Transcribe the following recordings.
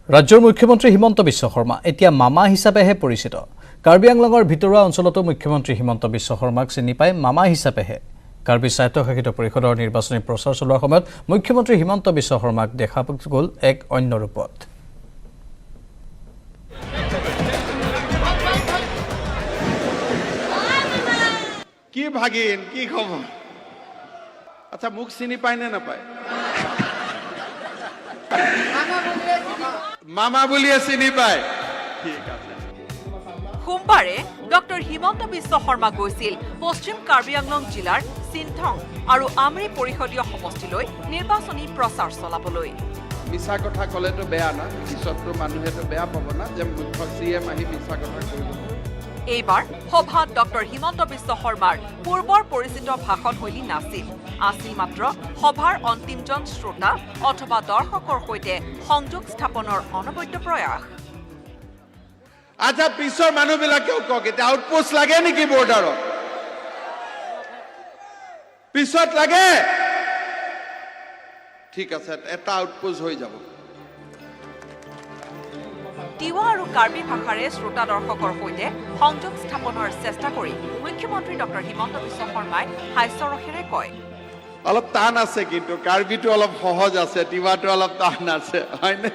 ৰাজ্যৰ মুখ্যমন্ত্ৰী হিমন্ত বিশ্ব শৰ্মা এতিয়া মামা হিচাপেহে পৰিচিত। কাৰ্বি আংলঙৰ ভিতৰুৱা অঞ্চলতো মুখ্যমন্ত্ৰী হিমন্ত বিশ্ব শৰ্মাক চিনি পায় মামা হিচাপেহে। কাৰ্বি স্বায়ত্তশাসিত পৰিষদৰ নিৰ্বাচনী প্ৰচাৰ চলোৱাৰ সময়ত মুখ্যমন্ত্ৰী হিমন্ত বিশ্ব শৰ্মাক দেখা গ'ল এক অন্য ৰূপত। কি ভাগিন, কি খবৰ? আচ্ছা, মোক চিনি পায় নে নাপায়? মামা বুলিয়ে চিনি পায়। ঠিক আছে। সোমবাৰে ডক্টৰ হিমন্ত বিশ্ব শৰ্মা গৈছিল পশ্চিম কাৰ্বি আংলং জিলাৰ চিনথং আৰু আমৰি পৰিষদীয় সমষ্টিলৈ নিৰ্বাচনী প্ৰচাৰ চলাবলৈ। মিছা কথা ক'লেতো বেয়া না, পিছততো মানুহেতো বেয়া পাব না যে মুখ্য চিএম আহি মিছা কথা কৰিব। এইবাৰ সভাত ডক্টৰ হিমন্ত বিশ্ব শৰ্মাৰ পূৰ্বৰ পৰিচিত ভাষণশৈলী নাছিল, আছিল মাত্ৰ সভাৰ অন্তিমজন শ্ৰোতা অথবা দৰ্শকৰ সৈতে সংযোগ স্থাপনৰ অনবদ্য প্ৰয়াস। আচ্ছা, পিছৰ মানুহবিলাকেও কওক, এতিয়া আউটপোষ্ট লাগে নেকি বৰ্ডাৰত? পিছত লাগে? ঠিক আছে, এটা আউটপোষ্ট হৈ যাব। তিৱা আৰু কাৰ্বি ভাষাৰে শ্ৰোতা দৰ্শকৰ সৈতে সংযোগ স্থাপনৰ চেষ্টা কৰি মুখ্যমন্ত্ৰী ডক্টৰ হিমন্ত বিশ্ব শৰ্মাই হাস্যৰসেৰে কয়, অলপ টান আছে, কিন্তু কাৰ্বিটো অলপ সহজ আছে, তিৱাটো অলপ টান আছে, হয়নে?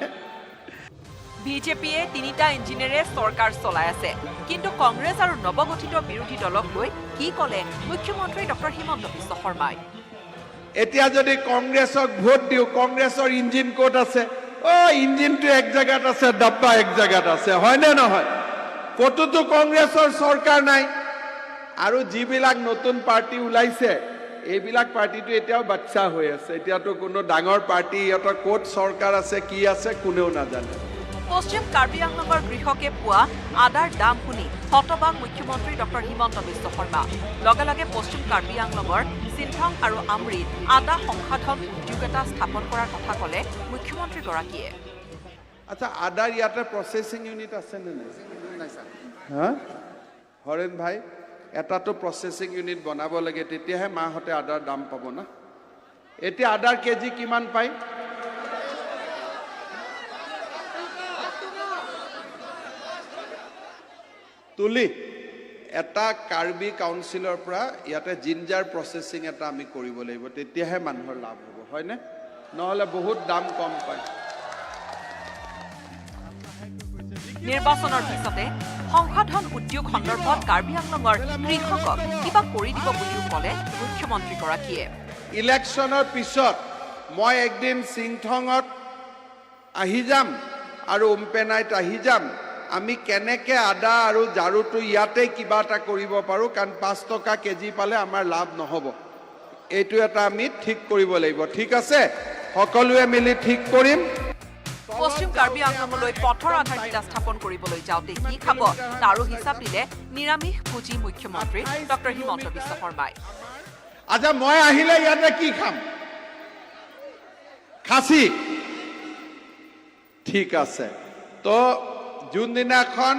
বিজেপিয়ে ৩টা ইঞ্জিনেৰে চৰকাৰ চলাই আছে, কিন্তু কংগ্ৰেছ আৰু নৱগঠিত বিৰোধী দলক লৈ কি ক'লে মুখ্যমন্ত্ৰী ডক্টৰ হিমন্ত বিশ্ব শৰ্মাই? এতিয়া যদি কংগ্ৰেছক ভোট দিওঁ, কংগ্ৰেছৰ ইঞ্জিন ক'ত আছে? ইঞ্জিনটো এক জেগাত আছে, ডাব্বা এক জেগাত আছে, হয়নে নহয়? ক'তোতো কংগ্ৰেছৰ চৰকাৰ নাই। আৰু যিবিলাক নতুন পাৰ্টি ওলাইছে, এইবিলাক পাৰ্টিটো এতিয়াও বাচ্চা হৈ আছে। এতিয়াতো কোনো ডাঙৰ পাৰ্টি, ইহঁতৰ ক'ত চৰকাৰ আছে, কি আছে, কোনেও নাজানে। পশ্চিম কাৰ্বি আংলঙৰ কৃষকে পোৱা আদাৰ দাম শুনি হতবাক মুখ্যমন্ত্ৰী ডক্টৰ হিমন্ত বিশ্ব শৰ্মা। লগে লগে পশ্চিম কাৰ্বি আংলঙৰ চিনথং আৰু আমৰিত আদা সংসাধন উদ্যোগ এটা স্থাপন কৰাৰ কথা ক'লে মুখ্যমন্ত্ৰীগৰাকীয়ে। আচ্ছা, আদাৰ ইয়াতে প্ৰচেছিং ইউনিট আছে নে নাই? হা হৰেণ ভাই, এটাতো প্ৰচেছিং ইউনিট বনাব লাগে, তেতিয়াহে মাহঁতে আদাৰ দাম পাব না। এতিয়া আদাৰ কেজি কিমান পায়? তুলি এটা কাৰ্বি কাউন্সিলৰ পৰা ইয়াতে জিঞ্জাৰ প্ৰচেছিং এটা আমি কৰিব লাগিব, তেতিয়াহে মানুহৰ লাভ হ'ব, হয়নে? নহ'লে বহুত দাম কম পায়। নিৰ্বাচনৰ পিছতে সংসাধন উদ্যোগ সন্দৰ্ভত কাৰ্বি আংলঙৰ কৃষকক কিবা কৰি দিব বুলিও ক'লে মুখ্যমন্ত্ৰীগৰাকীয়ে। ইলেকশ্যনৰ পিছত মই একদিন চিংথঙত আহি যাম আৰু উম্পেনাইত আহি যাম। আমি কেনেকে আদা আৰু জাৰুটো ইয়াতে কিবা এটা কৰিব পাৰোঁ, কাৰণ 5 টকা কেজি পালে আমাৰ লাভ নহ'ব। এইটো এটা আমি ঠিক কৰিব লাগিব, ঠিক আছে? সকলোৱে মিলি ঠিক কৰিম। পশ্চিম কাৰ্বি আংলঙলৈ পথৰ আধাৰশিলা স্থাপন কৰিবলৈ যাওঁতে কি খাব তাৰো হিচাপ দিলে নিৰামিষ ভোজী মুখ্যমন্ত্ৰী ডক্টৰ হিমন্ত বিশ্ব শৰ্মাই। আচ্ছা, মই আহিলে ইয়াতে কি খাম? খাচী? ঠিক আছে। তো যোনদিনাখন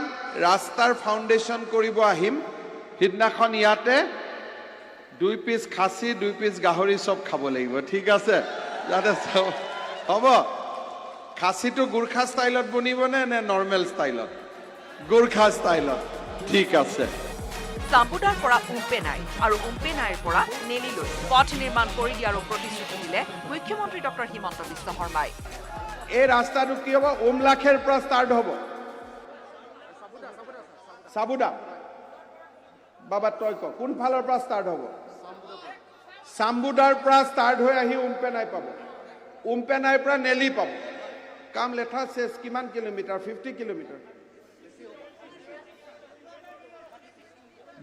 ৰাস্তাৰ ফাউণ্ডেশ্যন কৰিব আহিম, সিদিনাখন ইয়াতে 2 পিচ খাচী, 2 পিচ গাহৰি চব খাব লাগিব, ঠিক আছে? যাতে হ'ব। খাচীটো গোৰ্খা ষ্টাইলত বনিবনে নে নৰ্মেল ষ্টাইলত? গোৰ্খা ষ্টাইলত, ঠিক আছে। চাম্বুদাৰ পৰা উম্পেনাই আৰু উম্পেনাইৰ পৰা নেলিলৈ পথ নিৰ্মাণ কৰি দিয়াৰ প্ৰতিশ্ৰুতি দিলে মুখ্যমন্ত্ৰী ডক্টৰ হিমন্ত বিশ্ব শৰ্মাই। এই ৰাস্তাটো কি হ'ব? উমলাখেৰ পৰা ষ্টাৰ্ট হ'ব। চাবুদা বাবা, তই ক কোনফালৰ পৰা ষ্টাৰ্ট হ'ব? চাম্বুদাৰ পৰা ষ্টাৰ্ট হৈ আহি উম্পেনাই পাব, উম্পেনাইৰ পৰা নেলি পাব। কাম লেঠা চেছ কিমান কিলোমিটাৰ? 50 কিলোমিটাৰ।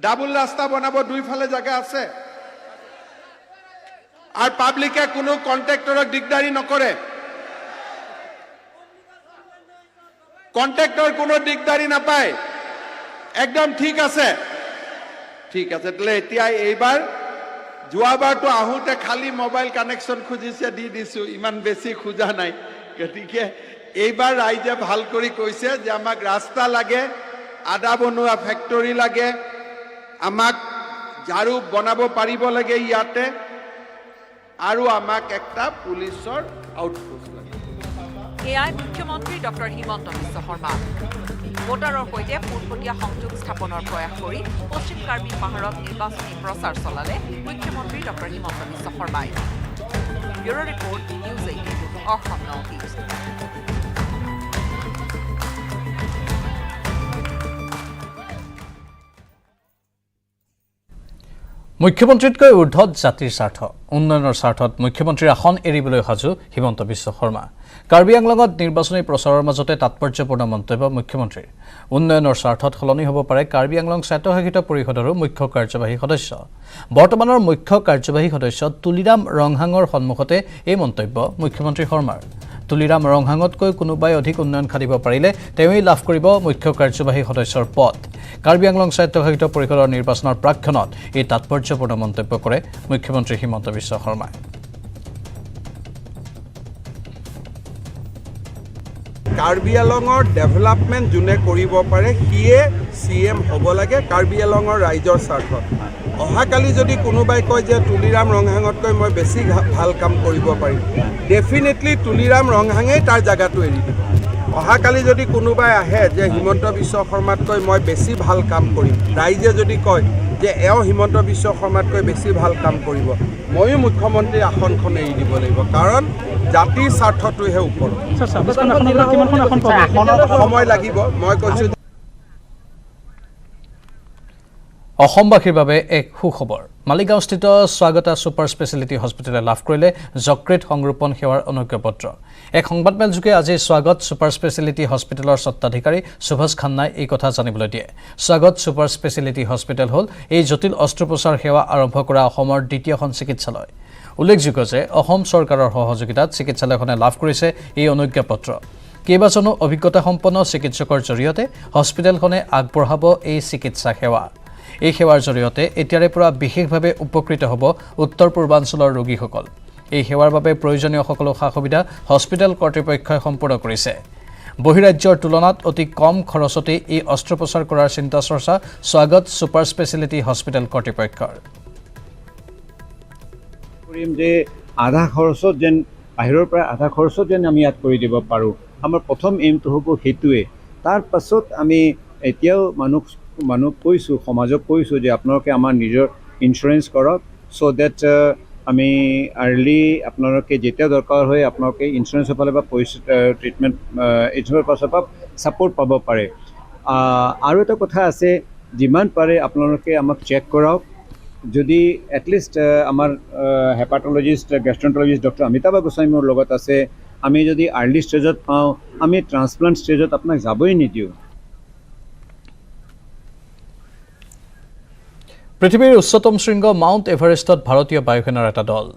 ডাবল ৰাস্তা বনাব, দুইফালে জেগা আছে। আৰু পাব্লিকে কোনো কণ্ট্ৰেক্টৰক দিগদাৰী নকৰে, কণ্ট্ৰেক্টৰ কোনো দিগদাৰী নাপায়, একদম ঠিক আছে। ঠিক আছে, তাহলে এতিয়া এইবাৰ, যোৱাবাৰতো আহোঁতে খালি মোবাইল কানেকশ্যন খুজিছে, দি দিছো, ইমান বেছি খোজা নাই। গতিকে এইবাৰ ৰাইজে ভাল কৰি কৈছে যে আমাক ৰাস্তা লাগে, আদা বনোৱা ফেক্টৰী লাগে, আমাক ঝাৰু বনাব পাৰিব লাগে ইয়াতে, আৰু আমাক একটা পুলিচৰ আউটপোষ্ট লাগে। এয়াই মুখ্যমন্ত্ৰী ডক্টৰ হিমন্ত বিশ্ব শৰ্মা ভোটাৰৰ সৈতে পোনপটীয়া সংযোগ স্থাপনৰ প্ৰয়াস কৰি পশ্চিম কাৰ্বি পাহাৰত নিৰ্বাচনী প্ৰচাৰ চলালে মুখ্যমন্ত্ৰী ডক্টৰ হিমন্ত বিশ্ব শৰ্মাই bureau' report news 18 Assam north east মুখ্যমন্ত্ৰীতকৈ ঊৰ্ধত জাতিৰ স্বাৰ্থ উন্নয়নৰ স্বাৰ্থত মুখ্যমন্ত্ৰীৰ আসন এৰিবলৈ সাজু হিমন্ত বিশ্ব শৰ্মা কাৰ্বি আংলঙত নিৰ্বাচনী প্ৰচাৰৰ মাজতে তাৎপৰ্যপূৰ্ণ মন্তব্য মুখ্যমন্ত্ৰীৰ উন্নয়নৰ স্বাৰ্থত সলনি হ'ব পাৰে কাৰ্বি আংলং স্বায়ত্তশাসিত পৰিষদৰো মুখ্য কাৰ্যবাহী সদস্য বৰ্তমানৰ মুখ্য কাৰ্যবাহী সদস্য তুলিৰাম ৰংহাঙৰ সন্মুখতে এই মন্তব্য মুখ্যমন্ত্ৰী শৰ্মাৰ তুলিৰাম ৰংহাঙতকৈ কোনোবাই অধিক উন্নয়ন খাটিব পাৰিলে তেওঁই লাভ কৰিব মুখ্য কাৰ্যবাহী সদস্যৰ পদ কাৰ্বি আংলং স্বায়ত্তশাসিত পৰিষদৰ নিৰ্বাচনৰ প্ৰাক্ষণত এই তাৎপৰ্যপূৰ্ণ মন্তব্য কৰে মুখ্যমন্ত্ৰী হিমন্ত বিশ্ব শৰ্মাই কাৰ্বি আংলঙৰ ডেভেলপমেণ্ট যোনে কৰিব পাৰে সিয়ে CM হ'ব লাগে কাৰ্বি আংলঙৰ ৰাইজৰ স্বাৰ্থত অহাকালি যদি কোনোবাই কয় যে তুলিৰাম ৰংহাঙতকৈ মই বেছি ভাল কাম কৰিব পাৰিম ডেফিনেটলি তুলিৰাম ৰংহাঙেই তাৰ জাগাটো এৰি দিব অহাকালি যদি কোনোবাই আহে যে হিমন্ত বিশ্ব শৰ্মাতকৈ মই বেছি ভাল কাম কৰিম ৰাইজে যদি কয় যে এওঁ হিমন্ত বিশ্ব শৰ্মাতকৈ বেছি ভাল কাম কৰিব ময়ো মুখ্যমন্ত্ৰীৰ আসনখন এৰি দিব লাগিব কাৰণ জাতিৰ স্বাৰ্থটোহে ওপৰত সময় লাগিব মই কৈছোঁ অসমবাসীৰ বাবে এক সুখবৰ মালিগাঁওস্থিত স্বাগতা ছুপাৰ স্পেচিয়েলিটি হস্পিটেলে লাভ কৰিলে যকৃত সংৰোপণ সেৱাৰ অনুজ্ঞাপত্ৰ এক সংবাদমেলযোগে আজি স্বাগত ছুপাৰ স্পেচিয়েলিটি হস্পিটেলৰ স্বত্বাধিকাৰী সুভাষ খান্নাই এই কথা জানিবলৈ দিয়ে স্বাগত ছুপাৰ স্পেচিয়েলিটি হস্পিটেল হ'ল এই জটিল অস্ত্ৰোপচাৰ সেৱা আৰম্ভ কৰা অসমৰ দ্বিতীয়খন চিকিৎসালয় উল্লেখযোগ্য যে অসম চৰকাৰৰ সহযোগিতাত চিকিৎসালয়খনে লাভ কৰিছে এই অনুজ্ঞাপত্ৰ কেইবাজনো অভিজ্ঞতাসম্পন্ন চিকিৎসকৰ জৰিয়তে হস্পিটেলখনে আগবঢ়াব এই চিকিৎসা সেৱা এই সেৱাৰ জৰিয়তে এতিয়াৰে পৰা বিশেষভাৱে উপকৃত হ'ব উত্তৰ পূৰ্বাঞ্চলৰ ৰোগীসকল এই সেৱাৰ বাবে প্ৰয়োজনীয় সকলো সা-সুবিধা হস্পিটেল কৰ্তৃপক্ষই সম্পূৰ্ণ কৰিছে বহিৰাজ্যৰ তুলনাত অতি কম খৰচতে এই অস্ত্ৰোপচাৰ কৰাৰ চিন্তা চৰ্চা স্বাগত ছুপাৰ স্পেচিয়েলিটি হস্পিটেল কৰ্তৃপক্ষৰ কৰিম যে আধা খৰচত যেন বাহিৰৰ পৰা আধা খৰচত যেন আমি ইয়াত কৰি দিব পাৰোঁ আমাৰ প্ৰথম এইমটো হ'ব সেইটোৱে তাৰ পাছত আমি এতিয়াও মানুহ কৈছোঁ সমাজক কৈছোঁ যে আপোনালোকে আমাৰ নিজৰ ইঞ্চুৰেঞ্চ কৰক চ' ডেট আমি আৰ্লি আপোনালোকে যেতিয়া দৰকাৰ হয় আপোনালোকে ইঞ্চুৰেঞ্চৰ ফালৰ পৰা পইচা ট্ৰিটমেণ্ট ইঞ্চুৰেঞ্চৰ পাছৰ পৰা ছাপোৰ্ট পাব পাৰে আৰু এটা কথা আছে যিমান পাৰে আপোনালোকে আমাক চেক কৰাওক যদি এটলিষ্ট আমাৰ হেপাটলজিষ্ট গেষ্ট্ৰণ্টলজিষ্ট ডক্টৰ অমিতাভ গোস্বামী মোৰ লগত আছে আমি যদি আৰ্লি ষ্টেজত পাওঁ আমি ট্ৰান্সপ্লাণ্ট ষ্টেজত আপোনাক যাবই নিদিওঁ পৃথিৱীৰ উচ্চতম শৃংগ মাউণ্ট এভাৰেষ্টত ভাৰতীয় বায়ুসেনাৰ এটা দল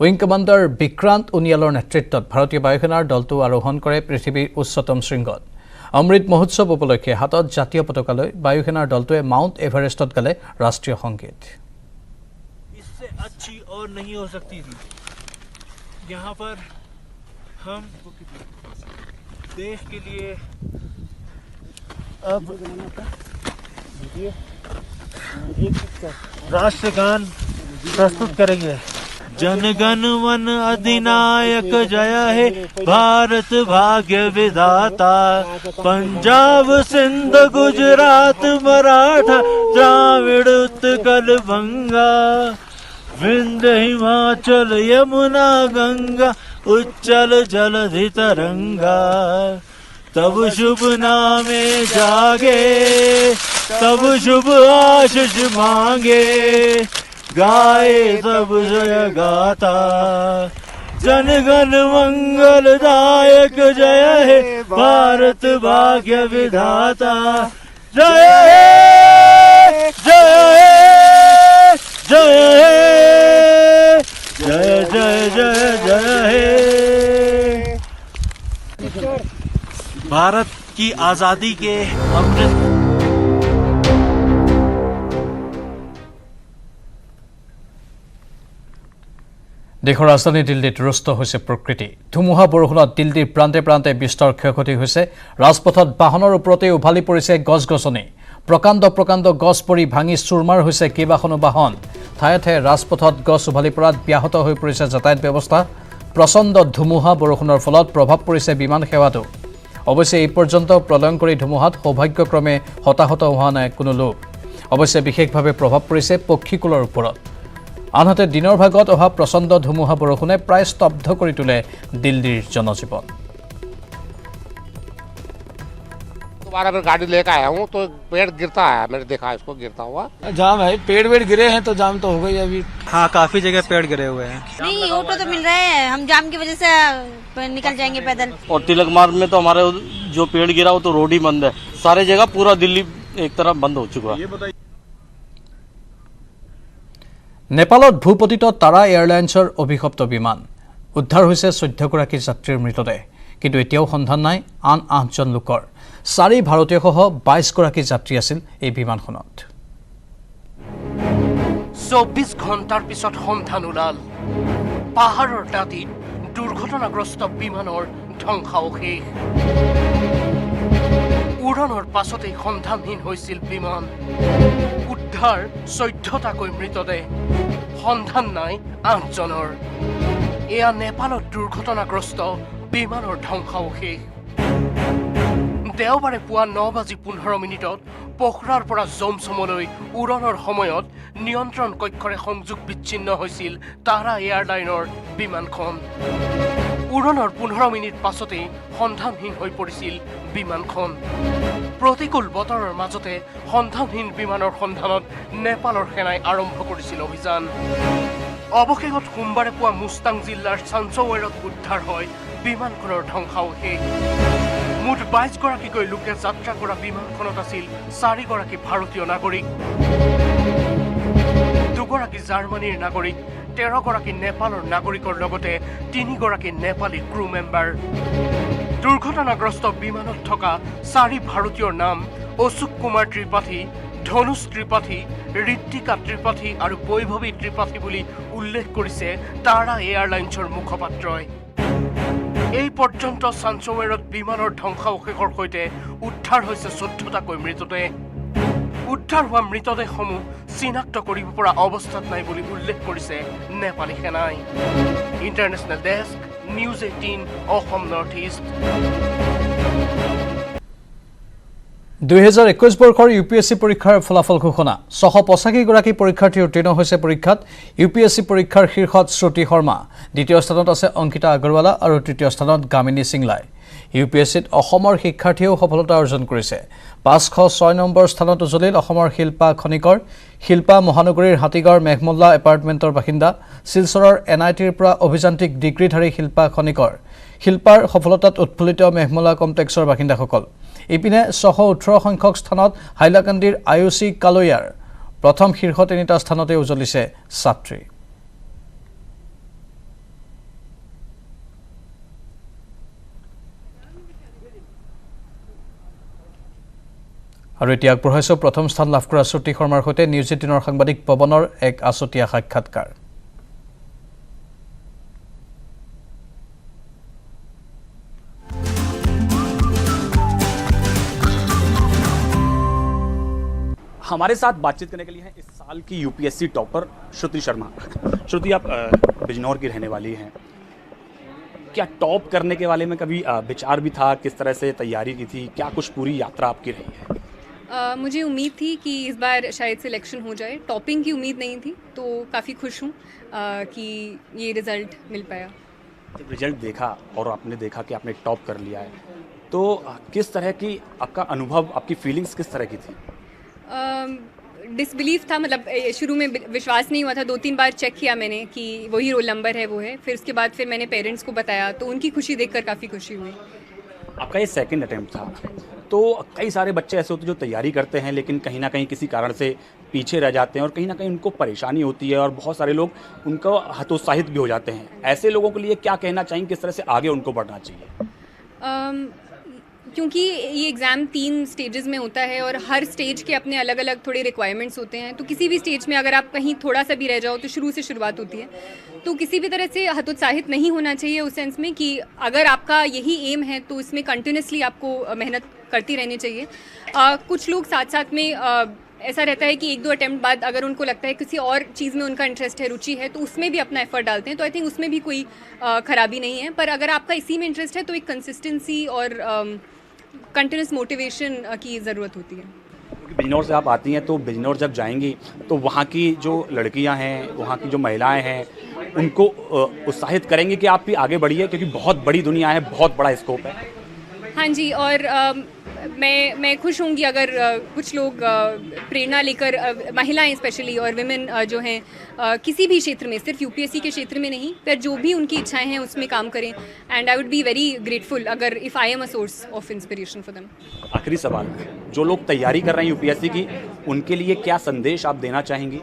উইং কমাণ্ডাৰ বিক্ৰান্ত উনিয়ালৰ নেতৃত্বত ভাৰতীয় বায়ুসেনাৰ দলটো আৰোহণ কৰে পৃথিৱীৰ উচ্চতম শৃংগত অমৃত মহোৎসৱ উপলক্ষে হাতত জাতীয় পতাকা লৈ বায়ুসেনাৰ দলটোৱে মাউণ্ট এভাৰেষ্টত গালে ৰাষ্ট্ৰীয় সংগীত इससे अच्छी और नहीं हो सकती थी यहाँ पर हम देश के लिए अब राष्ट्रगान प्रस्तुत करेंगे जनगण मन अधिनायक जय हे भारत भाग्य विधाता पंजाब सिंध गुजरात मराठा द्राविड़ उत्कल बंगा विंध्य हिमाचल यमुना गंगा उच्चल जलधि तरंगा तब शुभ नामे जागे तब शुभ आशीष मांगे गाए सब जय गाता जनगण मंगलदायक जय हे भारत भाग्य विधाता जय हे जय हे जय हे जय जय जय जय हे भारत की आजादी के अमृत দেশৰ ৰাজধানী দিল্লীত ৰুষ্ট হৈছে প্ৰকৃতি ধুমুহা বৰষুণত দিল্লীৰ প্ৰান্তে প্ৰান্তে বিস্তৰ ক্ষয়ক্ষতি হৈছে ৰাজপথত বাহনৰ ওপৰতে উভালি পৰিছে গছ-গছনি প্ৰকাণ্ড গছ পৰি ভাঙি চুৰমাৰ হৈছে কেইবাখনো বাহন ঠায়ে ঠায়ে ৰাজপথত গছ উভালি পৰাত ব্যাহত হৈ পৰিছে যাতায়াত ব্যৱস্থা প্ৰচণ্ড ধুমুহা বৰষুণৰ ফলত প্ৰভাৱ পৰিছে বিমান সেৱাতো। অৱশ্যে এই পৰ্যন্ত প্ৰলয়ংকৰী ধুমুহাত সৌভাগ্যক্ৰমে হতাহত হোৱা নাই কোনো লোক। অৱশ্যে বিশেষভাৱে প্ৰভাৱ পৰিছে পক্ষীকুলৰ ওপৰত। আনহাতে দিনৰ ভাগত অহা প্ৰচণ্ড ধুমুহা বৰষুণে প্ৰায় স্তব্ধ কৰি তোলে দিল্লীৰ জনজীৱন। दोबारा मैं गाड़ी लेकर आया हूँ तो पेड़ गिरता है, मैंने देखा इसको गिरता हुआ। जाम है, पेड़ वेड़ गिरे हैं तो जाम तो हो गई अभी। हाँ, काफी जगह पेड़ गिरे हुए हैं। नहीं, ऑटो तो मिल रहे हैं, हम जाम की वजह से निकल जाएंगे पैदल। और तिलक मार्ग में तो हमारे जो पेड़ गिरा वो तो रोड ही बंद है, सारे जगह पूरा दिल्ली एक तरफ बंद हो चुका है। নেপালত ভূপতিত তাৰা এয়াৰলাইন্সৰ অভিশপ্ত বিমান উদ্ধাৰ হৈছে 14গৰাকী যাত্ৰীৰ মৃতদেহ, কিন্তু এতিয়াও সন্ধান নাই আন 8জন লোকৰ। 4 ভাৰতীয়সহ 22গৰাকী যাত্ৰী আছিল এই বিমানখনত। 24 ঘণ্টাৰ পিছত সন্ধান ওলাল পাহাৰৰ দাঁতিত দুৰ্ঘটনাগ্ৰস্ত বিমানৰ ধ্বংসাৱশেষ। উৰণৰ পাছতেই সন্ধানহীন হৈছিল বিমান। উদ্ধাৰ 14টাকৈ মৃতদেহ, সন্ধান নাই 8জনৰ। এয়া নেপালত দুৰ্ঘটনাগ্ৰস্ত বিমানৰ ধ্বংসাৱশেষ। দেওবাৰে পুৱা 9:15 পোখৰাৰ পৰা জমছমলৈ উৰণৰ সময়ত নিয়ন্ত্ৰণ কক্ষৰে সংযোগ বিচ্ছিন্ন হৈছিল তাৰা এয়াৰলাইনৰ বিমানখন। উৰণৰ 15 মিনিট পাছতেই সন্ধানহীন হৈ পৰিছিল বিমানখন। প্ৰতিকূল বতৰৰ মাজতে সন্ধানহীন বিমানৰ সন্ধানত নেপালৰ সেনাই আৰম্ভ কৰিছিল অভিযান। অৱশেষত সোমবাৰে পুৱা মুস্তাং জিলাৰ চাঞ্চৱেৰত উদ্ধাৰ হয় বিমানখনৰ ধ্বংসাৱশেষ। মুঠ 22গৰাকীকৈ লোকে যাত্ৰা কৰা বিমানখনত আছিল 4গৰাকী ভাৰতীয় নাগৰিক, 2গৰাকী জাৰ্মানীৰ নাগৰিক, 13গৰাকী নেপালৰ নাগৰিকৰ লগতে 3গৰাকী নেপালী ক্ৰু মেম্বাৰ। দুৰ্ঘটনাগ্ৰস্ত বিমানত থকা 4 ভাৰতীয়ৰ নাম অশোক কুমাৰ ত্ৰিপাঠী, ধনুষ ত্ৰিপাঠী, ঋত্বিকা ত্ৰিপাঠী আৰু বৈভৱী ত্ৰিপাঠী বুলি উল্লেখ কৰিছে তাৰা এয়াৰলাইন্সৰ মুখপাত্ৰই। এই পৰ্যন্ত চাঞ্চৱেৰত বিমানৰ ধ্বংসাৱশেষৰ সৈতে উদ্ধাৰ হৈছে 14টাকৈ মৃতদেহ। উদ্ধাৰ হোৱা মৃতদেহসমূহ চিনাক্ত কৰিব পৰা অৱস্থাত নাই বুলি উল্লেখ কৰিছে নেপালী সেনাই। International desk, news 18 Assam north east. 2021 বৰ্ষৰ UPSC পৰীক্ষাৰ ফলাফল ঘোষণা। 685গৰাকী পৰীক্ষাৰ্থী উত্তীৰ্ণ হৈছে পৰীক্ষাত। UPSC পৰীক্ষাৰ শীৰ্ষত শ্ৰুতি শৰ্মা, দ্বিতীয় স্থানত আছে অংকিতা আগৰৱালা আৰু তৃতীয় স্থানত গামিনী সিংলাই। UPSCত অসমৰ শিক্ষাৰ্থীয়েও সফলতা অৰ্জন কৰিছে। 506 নম্বৰ স্থানত উজলিল অসমৰ শিল্পা খনিকৰ। শিল্পা মহানগৰীৰ হাতীগাঁৱৰ মেঘমল্লা এপাৰ্টমেণ্টৰ বাসিন্দা। শিলচৰৰ NITৰ পৰা অভিযান্ত্ৰিক ডিগ্ৰীধাৰী শিল্পা খনিকৰ। শিল্পাৰ সফলতাত উৎফুল্লিত মেঘমল্লা কমপ্লেক্সৰ বাসিন্দাসকল। ইপিনে 618 সংখ্যক স্থানত হাইলাকান্দিৰ আয়ুষী কালৈয়াৰ। প্ৰথম শীৰ্ষ 3টা স্থানতে উজলিছে ছাত্ৰী। আৰু এতিয়া আগবঢ়াইছোঁ প্ৰথম স্থান লাভ কৰা শ্ৰুতি শৰ্মাৰ সৈতে নিউজ 18ৰ সাংবাদিক পৱনৰ এক আছুতীয়া সাক্ষাৎকাৰ। हमारे साथ बातचीत करने के लिए हैं इस साल की UPSC टॉपर श्रुति शर्मा। श्रुति, आप बिजनौर की रहने वाली हैं, क्या टॉप करने के बारे में कभी विचार भी था? किस तरह से तैयारी की थी? क्या कुछ पूरी यात्रा आपकी रही है? मुझे उम्मीद थी कि इस बार शायद सिलेक्शन हो जाए। टॉपिंग की उम्मीद नहीं थी, तो काफ़ी खुश हूँ कि ये रिज़ल्ट मिल पाया। जब रिजल्ट देखा और आपने देखा कि आपने टॉप कर लिया है, तो किस तरह की आपका अनुभव, आपकी फीलिंग्स किस तरह की थी? डिसबिलीफ था, मतलब शुरू में विश्वास नहीं हुआ था। 2-3 बार चेक किया मैंने कि वही रोल नंबर है वो है। फिर उसके बाद फिर मैंने पेरेंट्स को बताया, तो उनकी खुशी देखकर काफ़ी खुशी हुई। आपका ये सेकंड अटेम्प्ट था, तो कई सारे बच्चे ऐसे होते हैं जो तैयारी करते हैं लेकिन कहीं ना कहीं किसी कारण से पीछे रह जाते हैं और कहीं ना कहीं उनको परेशानी होती है और बहुत सारे लोग उनको हतोत्साहित भी हो जाते हैं। ऐसे लोगों के लिए क्या कहना चाहिए, किस तरह से आगे उनको बढ़ना चाहिए? क्योंकि ये एग्ज़ाम 3 स्टेजेस में होता है और हर स्टेज के अपने अलग अलग थोड़े रिक्वायरमेंट्स होते हैं। तो किसी भी स्टेज में अगर आप कहीं थोड़ा सा भी रह जाओ तो शुरू से शुरुआत होती है। तो किसी भी तरह से हतोत्साहित नहीं होना चाहिए, उस सेंस में कि अगर आपका यही एम है तो इसमें कंटिन्यूसली आपको मेहनत करती रहनी चाहिए। कुछ लोग साथ साथ में ऐसा रहता है कि 1-2 अटेम्प्ट बाद अगर उनको लगता है किसी और चीज़ में उनका इंटरेस्ट है, रुचि है, तो उसमें भी अपना एफर्ट डालते हैं. तो आई थिंक उसमें भी कोई खराबी नहीं है. पर अगर आपका इसी में इंटरेस्ट है तो एक कंसिस्टेंसी और कंटिन्यूस मोटिवेशन की ज़रूरत होती है. बिजनौर से आप आती हैं तो बिजनौर जब जाएंगी तो वहाँ की जो लड़कियाँ हैं, वहाँ की जो महिलाएं हैं, उनको उत्साहित करेंगे कि आप भी आगे बढ़िए, क्योंकि बहुत बड़ी दुनिया है, बहुत बड़ा स्कोप है. हाँ जी, और मैं खुश होंगी अगर कुछ लोग प्रेरणा लेकर, महिलाएं स्पेशली और विमेन जो हैं किसी भी क्षेत्र में, सिर्फ यूपीएससी के क्षेत्र में नहीं, पर जो भी उनकी इच्छाएं हैं उसमें काम करें. And I would be very grateful अगर if I am a source of inspiration for them. आखिरी सवाल, जो लोग तैयारी कर रहे हैं यूपीएससी की, उनके लिए क्या संदेश आप देना चाहेंगी?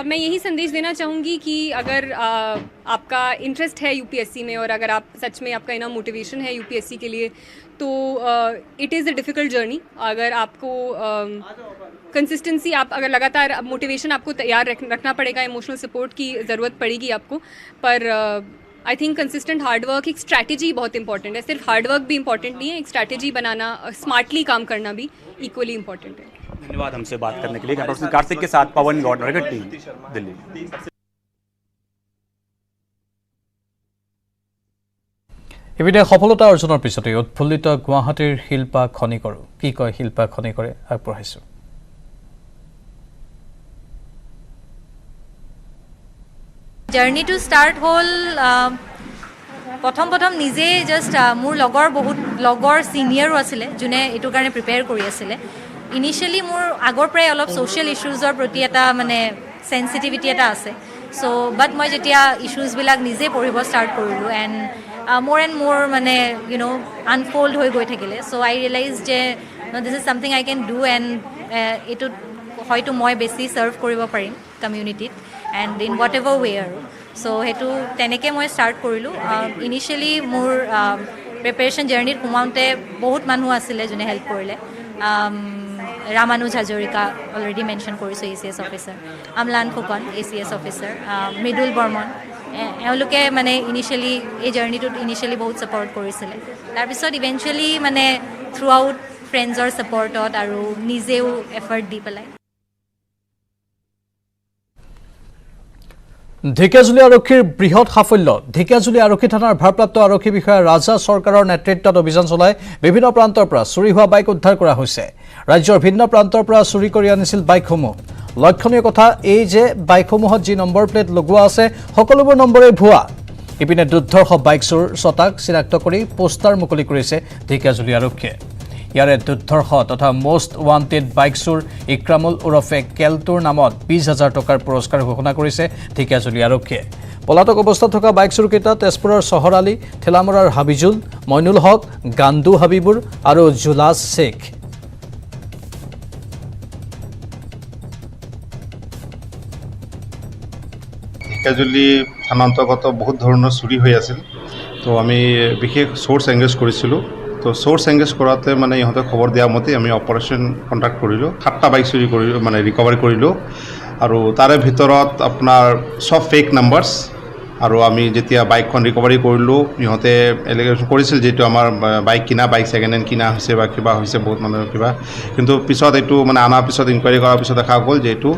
मैं यही संदेश देना चाहूँगी कि अगर आपका इंटरेस्ट है यूपीएससी में और अगर आप सच में आपका इनफ मोटिवेशन है यूपीएससी के लिए, तो it is a difficult journey. अगर आपको कंसिस्टेंसी, आप अगर लगातार मोटिवेशन आपको तैयार रखना पड़ेगा, इमोशनल सपोर्ट की ज़रूरत पड़ेगी आपको. पर आई थिंक कंसिस्टेंट हार्डवर्क, एक स्ट्रैटेजी बहुत इंपॉर्टेंट है. सिर्फ हार्डवर्क भी इंपॉर्टेंट नहीं है, एक स्ट्रैटेजी बनाना, स्मार्टली काम करना भी इक्वली इंपॉर्टेंट है. धन्यवाद हमसे बात करने के लिए. कैमरा कार्तिक के साथ पवन गौड़, नरेगा टीम, दिल्ली. ইপিনে সফলতা অৰ্জনৰ পিছতে উৎফুল্লিত গুৱাহাটীৰ শিল্পা খনিকৰ. কি কয় শিল্পা খনিকৰে আগবঢ়াইছোঁ. জাৰ্নিটো ষ্টাৰ্ট হ'ল প্ৰথম নিজে জাষ্ট মোৰ বহুত লগৰ ছিনিয়ৰো আছিলে যোনে এইটোৰ কাৰণে প্ৰিপেয়াৰ কৰি আছিলে. ইনিচিয়েলি মোৰ আগৰ পৰাই অলপ ছ'চিয়েল ইছ্যুজৰ প্ৰতি এটা মানে চেঞ্চিটিভিটি এটা আছে. চ' বাট মই যেতিয়া ইছ্যুজবিলাক নিজে পঢ়িব ষ্টাৰ্ট কৰিলোঁ এণ্ড মোৰ মানে আনফল্ড হৈ গৈ থাকিলে. চ' I realise that this is something I can do and এইটোত হয়তো মই বেছি ছাৰ্ভ কৰিব পাৰিম কমিউনিটিত and in whatever way আৰু. চ' সেইটো তেনেকৈ মই ষ্টাৰ্ট কৰিলোঁ. ইনিচিয়েলি মোৰ প্ৰিপেৰেশ্যন জাৰ্ণিত সোমাওঁতে বহুত মানুহ আছিলে যোনে হেল্প কৰিলে. ৰামানুজ হাজৰিকা অলৰেডি মেনশ্যন কৰিছোঁ, ACS officer, Amlan Phukan ACS officer, Mridul Barman, এওঁলোকে মানে ইনিচিয়েলি এই জাৰ্ণিটোত ইনিচিয়েলি বহুত ছাপৰ্ট কৰিছিলে. তাৰপিছত ইভেঞ্চুৱেলি মানে থ্ৰু আউট ফ্ৰেণ্ডছৰ ছাপৰ্টত আৰু নিজেও এফৰ্ট দি পেলাই. ঢেকিয়াজুলি আৰক্ষীৰ বৃহৎ সাফল্য. ঢেকিয়াজুলি আৰক্ষী থানাৰ ভাৰপ্ৰাপ্ত আৰক্ষী বিষয়া ৰাজা চৰকাৰৰ নেতৃত্বত অভিযান চলাই বিভিন্ন প্ৰান্তৰ পৰা চুৰি হোৱা বাইক উদ্ধাৰ কৰা হৈছে. ৰাজ্যৰ ভিন্ন প্ৰান্তৰ পৰা চুৰি কৰি আনিছিল বাইকসমূহ. লক্ষণীয় কথা এই যে বাইকসমূহত যি নম্বৰ প্লেট লগোৱা আছে সকলোবোৰ নম্বৰেই ভুৱা. ইপিনে দুৰ্ধৰ্ষ বাইক চোৰ ছটাক চিনাক্ত কৰি পোষ্টাৰ মুকলি কৰিছে ঢেকিয়াজুলি আৰক্ষীয়ে. ইয়াৰে দুৰ্ধৰ্ষ তথা মষ্ট ৱান্টেড বাইক চোৰ ইক্ৰামুল ওৰফে কেলটোৰ নামত 20,000 টকাৰ পুৰস্কাৰ ঘোষণা কৰিছে ঢেকিয়াজুলি আৰক্ষীয়ে. পলাতক অৱস্থাত থকা বাইক চোৰকেইটা তেজপুৰৰ চহৰ আলী, ঠেলামৰাৰ হাবিজুল, মইনুল হক, গান্দু হাবিবুৰ আৰু জুলাছ শ্বেখ. ঢেকিয়াজুলি থানা অন্তৰ্গত বহুত ধৰণৰ চুৰি হৈ আছিল. তো আমি বিশেষ চ'ৰ্চ এংগেজ কৰিছিলোঁ. তো চ'ৰ্চ এংগেজ কৰাতে মানে ইহঁতে খবৰ দিয়া মতে আমি অপাৰেশ্যন কণ্টাক্ট কৰিলোঁ. 7টা বাইক চুৰি কৰিলোঁ, মানে ৰিকভাৰী কৰিলোঁ. আৰু তাৰে ভিতৰত আপোনাৰ চব ফেক নাম্বাৰছ. আৰু আমি যেতিয়া বাইকখন ৰিকভাৰী কৰিলোঁ, ইহঁতে এলিগেশ্যন কৰিছিল যিটো আমাৰ বাইক ছেকেণ্ড হেণ্ড কিনা হৈছে বা কিবা হৈছে বহুত মানুহৰ কিবা. কিন্তু পিছত এইটো মানে অনাৰ পিছত ইনকুৱাৰী কৰাৰ পিছত দেখা গ'ল যে এইটো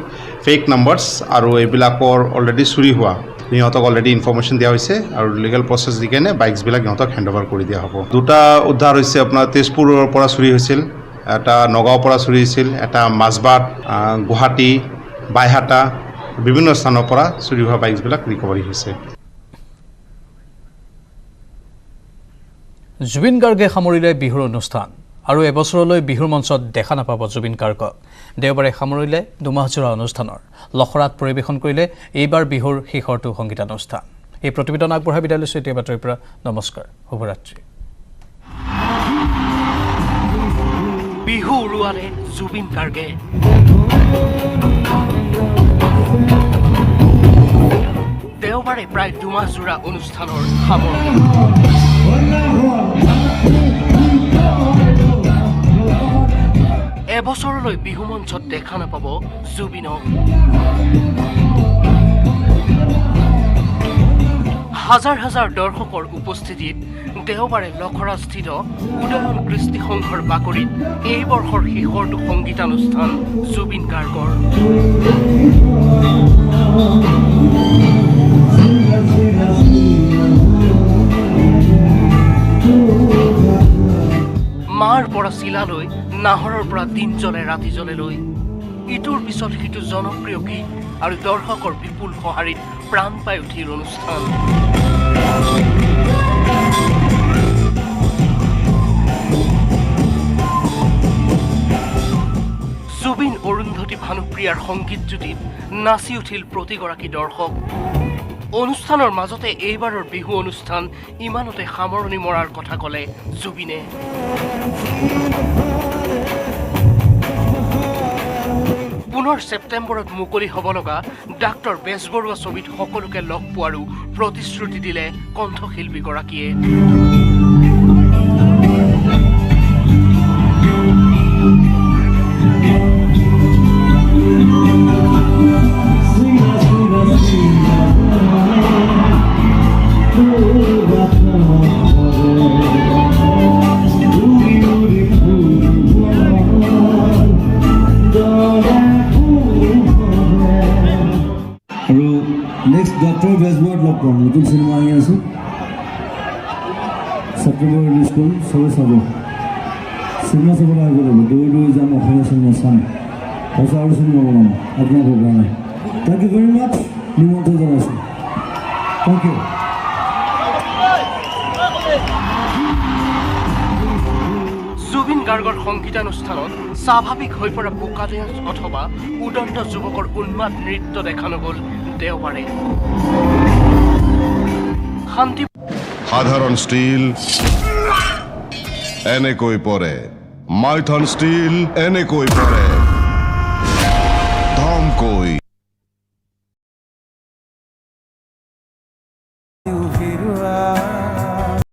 ফেক নাম্বাৰছ আৰু এইবিলাকৰ অলৰেডি চুৰি হোৱা. ইহঁতক অলৰেডি ইনফৰ্মেশ্যন দিয়া হৈছে আৰু লিগেল প্ৰচেছ দি কেনে বাইকছবিলাক ইহঁতক হেণ্ড অভাৰ কৰি দিয়া হ'ব. 2টা উদ্ধাৰ হৈছে আপোনাৰ তেজপুৰৰ পৰা চুৰি হৈছিল, এটা নগাঁৱৰ পৰা চুৰি হৈছিল, এটা মাজবাট, গুৱাহাটী, বাইহাটা, বিভিন্ন স্থানৰ পৰা চুৰি হোৱা বাইকছবিলাক ৰিকভাৰী হৈছে. জুবিন গাৰ্গে সামৰিলে বিহুৰ অনুষ্ঠান আৰু এবছৰলৈ বিহুৰ মঞ্চত দেখা নাপাব জুবিন গাৰ্গক. দেওবাৰে সামৰিলে দুমাহজোৰা অনুষ্ঠানৰ লখৰাত পৰিৱেশন কৰিলে এইবাৰ বিহুৰ শেষৰটো সংগীতানুষ্ঠান. এই প্ৰতিবেদন আগবঢ়াই বিদায় লৈছোঁ এতিয়া বাতৰিৰ পৰা. নমস্কাৰ, শুভৰাত্ৰি. বিহু উৰুৱালে জুবিন গাৰ্গে. দেওবাৰে প্ৰায় দুমাহজোৰা অনুষ্ঠানৰ সামৰণি. এবছৰলৈ বিহু মঞ্চত দেখা নাপাব জুবিনক. হাজাৰ হাজাৰ দৰ্শকৰ উপস্থিতিত দেওবাৰে লখৰাস্থিত উদয়ন কৃষ্টি সংঘৰ বাকৰিত এই বৰ্ষৰ শেষৰটো সংগীতানুষ্ঠান জুবিন গাৰ্গৰ। মাৰ পৰা চিলালৈ, নাহৰৰ পৰা দিন জ্বলে ৰাতি জ্বলেলৈ ইটোৰ পিছত সিটো জনপ্ৰিয় গীত আৰু দৰ্শকৰ বিপুল সঁহাৰিত প্ৰাণ পাই উঠিল অনুষ্ঠান। জুবিন অৰুন্ধতী ভানুপ্ৰিয়াৰ সংগীত জ্যোতিত নাচি উঠিল প্ৰতিগৰাকী দৰ্শক। অনুষ্ঠানৰ মাজতে এইবাৰৰ বিহু অনুষ্ঠান ইমানতে সামৰণি মৰাৰ কথা ক'লে জুবিনে। পুনৰ ছেপ্টেম্বৰত মুকলি হ'ব লগা ডাক্তৰ বেজবৰুৱা ছবিত সকলোকে লগ পোৱাৰো প্ৰতিশ্ৰুতি দিলে কণ্ঠশিল্পীগৰাকীয়ে। আৰু নেক্সট ডক্টৰ বেজবৰুৱাত লগ পাম। নতুন চিনেমা আহি আছে, ছেপ্টেম্বৰ ৰিলিজ কৰিম, চবে চাব। চিনেমা চাবলৈ আহিব লাগিব, দৌৰি দৌৰি যাম, অসমীয়া চিনেমা চাম, তাৰপিছত আৰু চিনেমা বনাম আপোনালোকৰ কাৰণে। থেংক ইউ ভেৰি মাছ, নিমন্ত্ৰণ জনাইছোঁ। Thank U. জুবিন গাৰ্গৰ সংগীতানুষ্ঠানত স্বাভাৱিক হৈ পৰা বোকা ডেন্স অথবা উদণ্ড যুৱকৰ উন্মাদ নৃত্য দেখা নগ'ল দেওবাৰে। শান্তি সাধাৰণ ষ্টীল এনেকৈ পৰে, মাইথন ষ্টীল এনেকৈ পৰে, ধমকৈ।